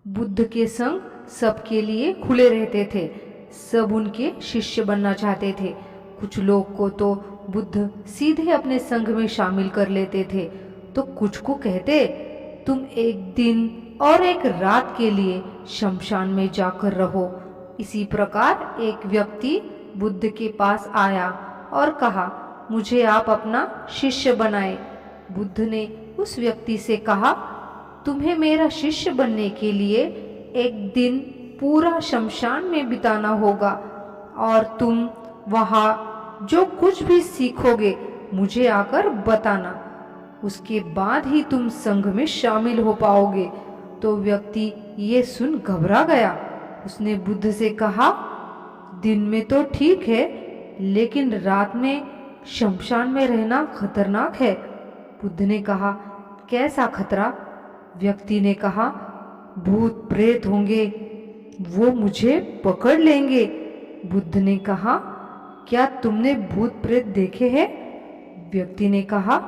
बुद्ध के संग सबके लिए खुले रहते थे। सब उनके शिष्य बनना चाहते थे। कुछ लोग को तो बुद्ध सीधे अपने संघ में शामिल कर लेते थे, तो कुछ को कहते, तुम एक दिन और एक रात के लिए शमशान में जाकर रहो। इसी प्रकार एक व्यक्ति बुद्ध के पास आया और कहा, मुझे आप अपना शिष्य बनाए। बुद्ध ने उस व्यक्ति से कहा, तुम्हें मेरा शिष्य बनने के लिए एक दिन पूरा शमशान में बिताना होगा और तुम वहाँ जो कुछ भी सीखोगे मुझे आकर बताना। उसके बाद ही तुम संघ में शामिल हो पाओगे। तो व्यक्ति ये सुन घबरा गया। उसने बुद्ध से कहा, दिन में तो ठीक है, लेकिन रात में शमशान में रहना खतरनाक है। बुद्ध ने कहा, कैसा खतरा? व्यक्ति ने कहा, भूत प्रेत होंगे, वो मुझे पकड़ लेंगे। बुद्ध ने कहा, क्या तुमने भूत प्रेत देखे हैं? व्यक्ति ने कहा,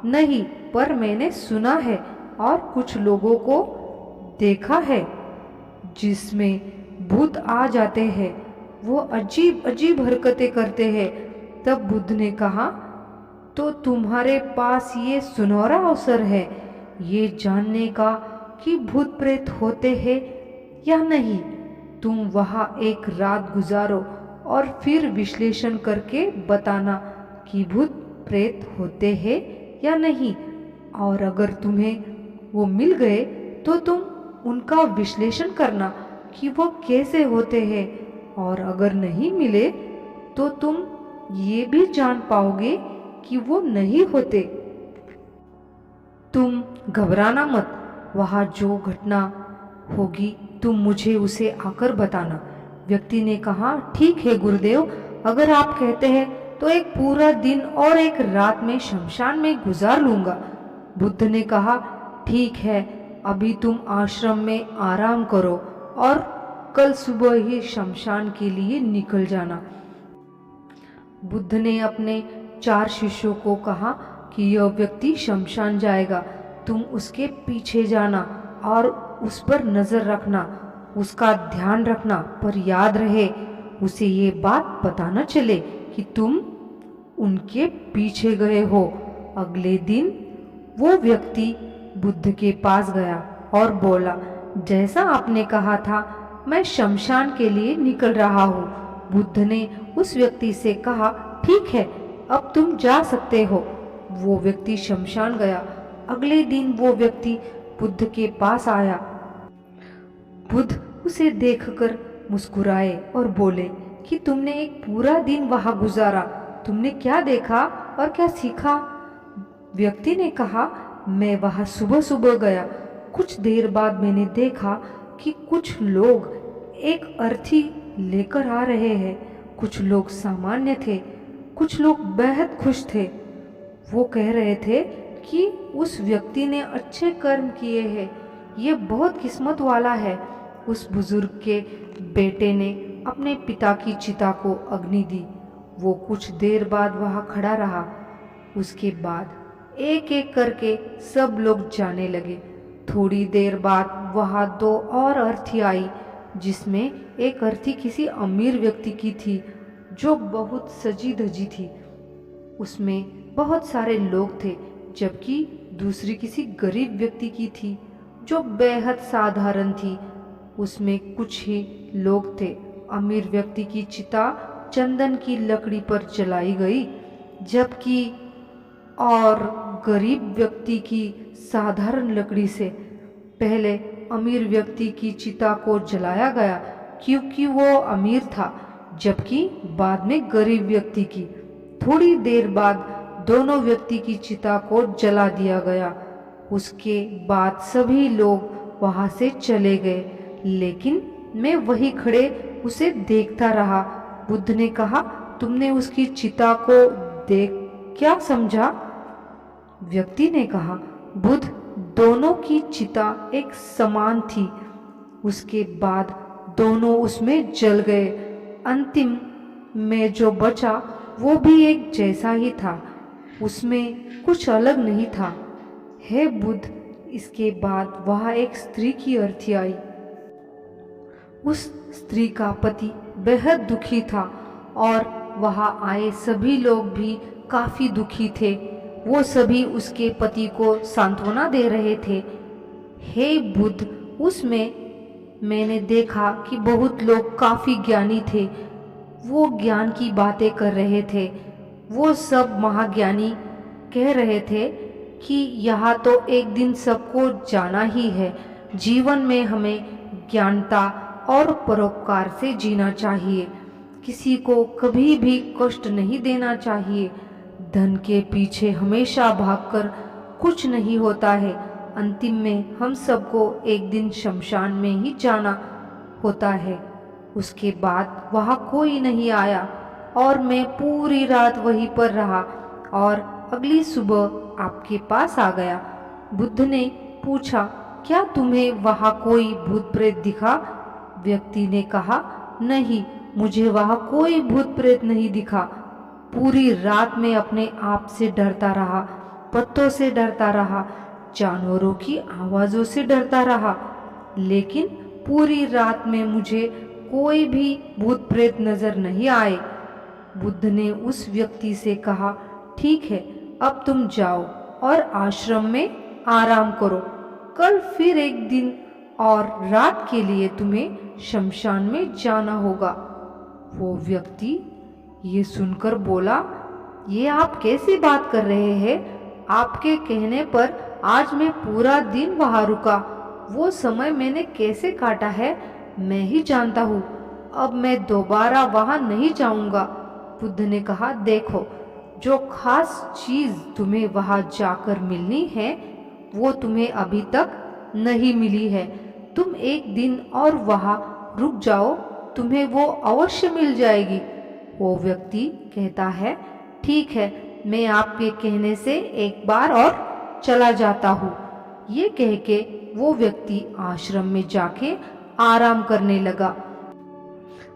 नहीं, पर मैंने सुना है और कुछ लोगों को देखा है जिसमें भूत आ जाते हैं। वो अजीब अजीब हरकतें करते हैं। तब बुद्ध ने कहा, तो तुम्हारे पास ये सुनहरा अवसर है ये जानने का कि भूत प्रेत होते हैं या नहीं। तुम वहाँ एक रात गुजारो और फिर विश्लेषण करके बताना कि भूत प्रेत होते हैं या नहीं। और अगर तुम्हें वो मिल गए तो तुम उनका विश्लेषण करना कि वो कैसे होते हैं, और अगर नहीं मिले तो तुम ये भी जान पाओगे कि वो नहीं होते। तुम घबराना मत, वहाँ जो घटना होगी तुम मुझे उसे आकर बताना। व्यक्ति ने कहा, ठीक है गुरुदेव, अगर आप कहते हैं तो एक पूरा दिन और एक रात में शमशान में गुजार लूंगा। बुद्ध ने कहा, ठीक है, अभी तुम आश्रम में आराम करो और कल सुबह ही शमशान के लिए निकल जाना। बुद्ध ने अपने 4 शिष्यों को कहा कि यह व्यक्ति शमशान जाएगा, तुम उसके पीछे जाना और उस पर नजर रखना, उसका ध्यान रखना, पर याद रहे उसे ये बात पता न चले कि तुम उनके पीछे गए हो। अगले दिन वो व्यक्ति बुद्ध के पास गया और बोला, जैसा आपने कहा था मैं शमशान के लिए निकल रहा हूँ। बुद्ध ने उस व्यक्ति से कहा, ठीक है, अब तुम जा सकते हो। वो व्यक्ति शमशान गया। अगले दिन वो व्यक्ति बुद्ध के पास आया। बुद्ध उसे देखकर मुस्कुराए और बोले कि तुमने एक पूरा दिन वहां गुजारा, तुमने क्या देखा और क्या सीखा? व्यक्ति ने कहा, मैं वहां सुबह सुबह गया। कुछ देर बाद मैंने देखा कि कुछ लोग एक अर्थी लेकर आ रहे हैं। कुछ लोग सामान्य थे, कुछ लोग बेहद खुश थे। वो कह रहे थे कि उस व्यक्ति ने अच्छे कर्म किए हैं, ये बहुत किस्मत वाला है। उस बुजुर्ग के बेटे ने अपने पिता की चिता को अग्नि दी। वो कुछ देर बाद वहाँ खड़ा रहा। उसके बाद एक एक करके सब लोग जाने लगे। थोड़ी देर बाद वहाँ 2 और अर्थी आई, जिसमें एक अर्थी किसी अमीर व्यक्ति की थी जो बहुत सजी धजी थी। उसमें बहुत सारे लोग थे, जबकि दूसरी किसी गरीब व्यक्ति की थी जो बेहद साधारण थी। उसमें कुछ ही लोग थे। अमीर व्यक्ति की चिता चंदन की लकड़ी पर जलाई गई, जबकि और गरीब व्यक्ति की साधारण लकड़ी से। पहले अमीर व्यक्ति की चिता को जलाया गया क्योंकि वो अमीर था, जबकि बाद में गरीब व्यक्ति की। थोड़ी देर बाद दोनों व्यक्ति की चिता को जला दिया गया। उसके बाद सभी लोग वहां से चले गए, लेकिन मैं वहीं खड़े उसे देखता रहा। बुद्ध ने कहा, तुमने उसकी चिता को देख क्या समझा? व्यक्ति ने कहा, बुद्ध, दोनों की चिता एक समान थी। उसके बाद दोनों उसमें जल गए। अंतिम में जो बचा वो भी एक जैसा ही था, उसमें कुछ अलग नहीं था। हे बुद्ध, इसके बाद वहाँ एक स्त्री की अर्थी आई। उस स्त्री का पति बेहद दुखी था और वहां आए सभी लोग भी काफी दुखी थे। वो सभी उसके पति को सांत्वना दे रहे थे। हे बुद्ध, उसमें मैंने देखा कि बहुत लोग काफी ज्ञानी थे। वो ज्ञान की बातें कर रहे थे। वो सब महाज्ञानी कह रहे थे कि यहाँ तो एक दिन सबको जाना ही है। जीवन में हमें ज्ञानता और परोपकार से जीना चाहिए। किसी को कभी भी कष्ट नहीं देना चाहिए। धन के पीछे हमेशा भागकर कुछ नहीं होता है। अंतिम में हम सबको एक दिन शमशान में ही जाना होता है। उसके बाद वहाँ कोई नहीं आया और मैं पूरी रात वहीं पर रहा और अगली सुबह आपके पास आ गया। बुद्ध ने पूछा, क्या तुम्हें वहाँ कोई भूत प्रेत दिखा? व्यक्ति ने कहा, नहीं, मुझे वहाँ कोई भूत प्रेत नहीं दिखा। पूरी रात में अपने आप से डरता रहा, पत्तों से डरता रहा, जानवरों की आवाज़ों से डरता रहा, लेकिन पूरी रात में मुझे कोई भी भूत प्रेत नजर नहीं आए। बुद्ध ने उस व्यक्ति से कहा, ठीक है, अब तुम जाओ और आश्रम में आराम करो। कल फिर एक दिन और रात के लिए तुम्हें शमशान में जाना होगा। वो व्यक्ति ये सुनकर बोला, ये आप कैसी बात कर रहे हैं? आपके कहने पर आज मैं पूरा दिन वहां रुका। वो समय मैंने कैसे काटा है मैं ही जानता हूँ। अब मैं दोबारा वहां नहीं जाऊंगा। बुद्ध ने कहा, देखो, जो खास चीज तुम्हें वहां जाकर मिलनी है वो तुम्हें अभी तक नहीं मिली है। तुम एक दिन और वहां रुक जाओ, तुम्हें वो अवश्य मिल जाएगी। वो व्यक्ति कहता है, ठीक है, मैं आपके कहने से एक बार और चला जाता हूँ। ये कह के वो व्यक्ति आश्रम में जाके आराम करने लगा।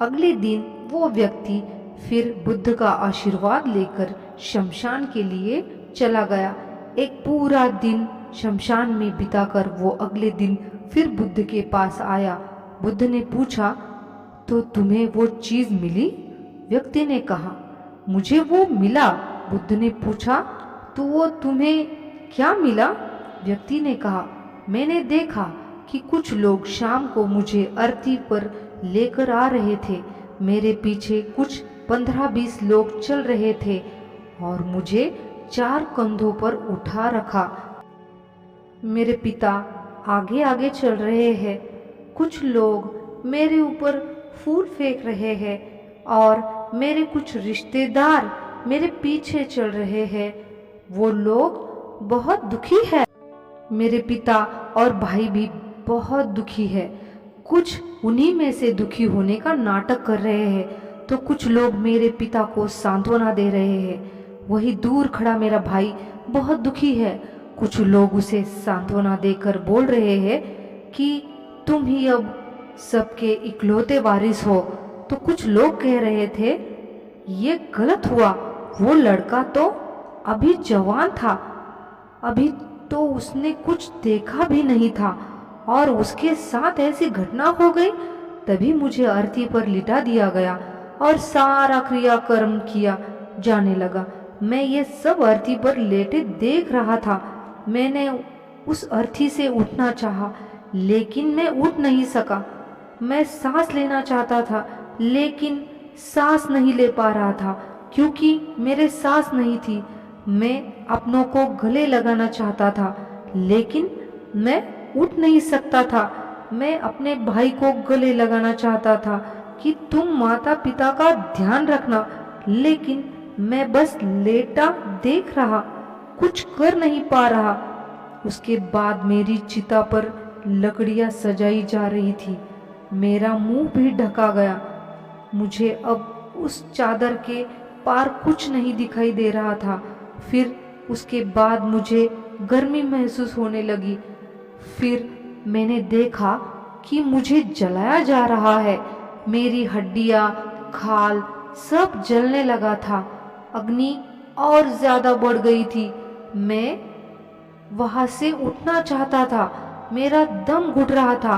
अगले दिन वो व्यक्ति फिर बुद्ध का आशीर्वाद लेकर शमशान के लिए चला गया। एक पूरा दिन शमशान में बिताकर वो अगले दिन फिर बुद्ध के पास आया। बुद्ध ने पूछा, तो तुम्हें वो चीज मिली? व्यक्ति ने कहा, मुझे वो मिला। बुद्ध ने पूछा, तो वो तुम्हें क्या मिला? व्यक्ति ने कहा, मैंने देखा कि कुछ लोग शाम को मुझे अर्थी पर लेकर आ रहे थे। मेरे पीछे कुछ 15-20 लोग चल रहे थे और मुझे 4 कंधों पर उठा रखा। मेरे पिता आगे आगे चल रहे हैं। कुछ लोग मेरे ऊपर फूल फेंक रहे हैं और मेरे कुछ रिश्तेदार मेरे पीछे चल रहे हैं। वो लोग बहुत दुखी है। मेरे पिता और भाई भी बहुत दुखी है। कुछ उन्हीं में से दुखी होने का नाटक कर रहे हैं तो कुछ लोग मेरे पिता को सांत्वना दे रहे हैं। वही दूर खड़ा मेरा भाई बहुत दुखी है। कुछ लोग उसे सांत्वना देकर बोल रहे हैं कि तुम ही अब सबके इकलौते वारिस हो। तो कुछ लोग कह रहे थे, ये गलत हुआ। वो लड़का तो अभी जवान था, अभी तो उसने कुछ देखा भी नहीं था और उसके साथ ऐसी घटना हो गई। तभी मुझे अर्थी पर लिटा दिया गया और सारा क्रियाकर्म किया जाने लगा। मैं ये सब अर्थी पर लेटे देख रहा था। मैंने उस अर्थी से उठना चाहा, लेकिन मैं उठ नहीं सका। मैं सांस लेना चाहता था, लेकिन सांस नहीं ले पा रहा था क्योंकि मेरे सांस नहीं थी। मैं अपनों को गले लगाना चाहता था, लेकिन मैं उठ नहीं सकता था। मैं अपने भाई को गले लगाना चाहता था कि तुम माता पिता का ध्यान रखना, लेकिन मैं बस लेटा देख रहा, कुछ कर नहीं पा रहा। उसके बाद मेरी चिता पर लकड़ियां सजाई जा रही थी। मेरा मुंह भी ढका गया। मुझे अब उस चादर के पार कुछ नहीं दिखाई दे रहा था। फिर उसके बाद मुझे गर्मी महसूस होने लगी। फिर मैंने देखा कि मुझे जलाया जा रहा है। मेरी हड्डियां, खाल सब जलने लगा था। अग्नि और ज्यादा बढ़ गई थी। मैं वहां से उठना चाहता था। मेरा दम घुट रहा था।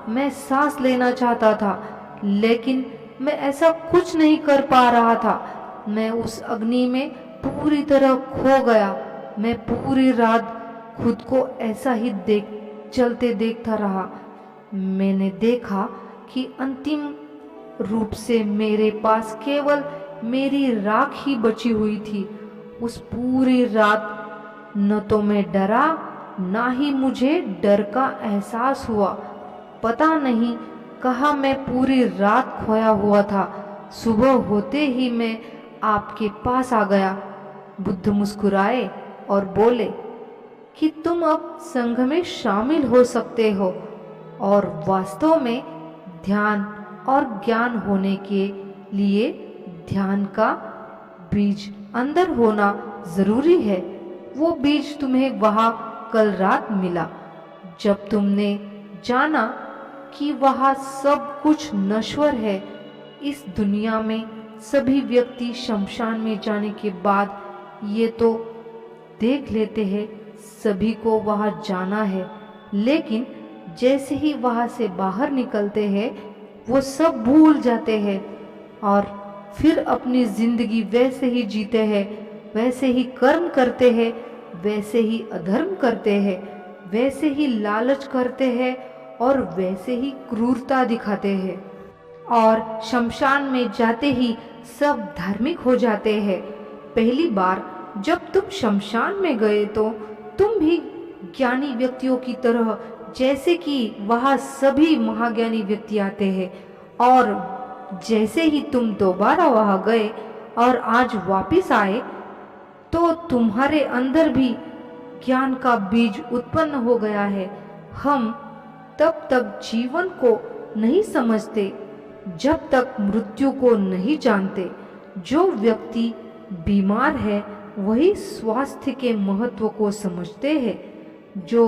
मैं सांस लेना चाहता था, लेकिन मैं ऐसा कुछ नहीं कर पा रहा था। मैं उस अग्नि में पूरी तरह खो गया। मैं पूरी रात खुद को ऐसा ही चलते देखता रहा। मैंने देखा कि अंतिम रूप से मेरे पास केवल मेरी राख ही बची हुई थी। उस पूरी रात न तो मैं डरा, ना ही मुझे डर का एहसास हुआ। पता नहीं कहाँ मैं पूरी रात खोया हुआ था। सुबह होते ही मैं आपके पास आ गया। बुद्ध मुस्कुराए और बोले कि तुम अब संघ में शामिल हो सकते हो, और वास्तव में ध्यान और ज्ञान होने के लिए ध्यान का बीज अंदर होना जरूरी है। वो बीज तुम्हें वहां कल रात मिला, जब तुमने जाना कि वहां सब कुछ नश्वर है। इस दुनिया में सभी व्यक्ति शमशान में जाने के बाद ये तो देख लेते हैं सभी को वहां जाना है, लेकिन जैसे ही वहां से बाहर निकलते हैं वो सब भूल जाते हैं और फिर अपनी जिंदगी वैसे ही जीते हैं, वैसे ही कर्म करते हैं, वैसे ही अधर्म करते हैं, वैसे ही लालच करते हैं और वैसे ही क्रूरता दिखाते हैं। और शमशान में जाते ही सब धार्मिक हो जाते हैं। पहली बार जब तुम शमशान में गए तो तुम भी ज्ञानी व्यक्तियों की तरह, जैसे कि वहाँ सभी महाज्ञानी व्यक्ति आते हैं, और जैसे ही तुम दोबारा वहाँ गए और आज वापिस आए तो तुम्हारे अंदर भी ज्ञान का बीज उत्पन्न हो गया है। हम तब तक जीवन को नहीं समझते जब तक मृत्यु को नहीं जानते। जो व्यक्ति बीमार है वही स्वास्थ्य के महत्व को समझते हैं। जो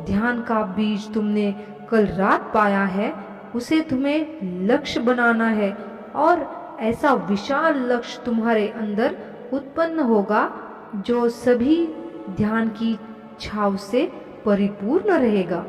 ध्यान का बीज तुमने कल रात पाया है उसे तुम्हें लक्ष्य बनाना है, और ऐसा विशाल लक्ष्य तुम्हारे अंदर उत्पन्न होगा जो सभी ध्यान की छाव से परिपूर्ण रहेगा।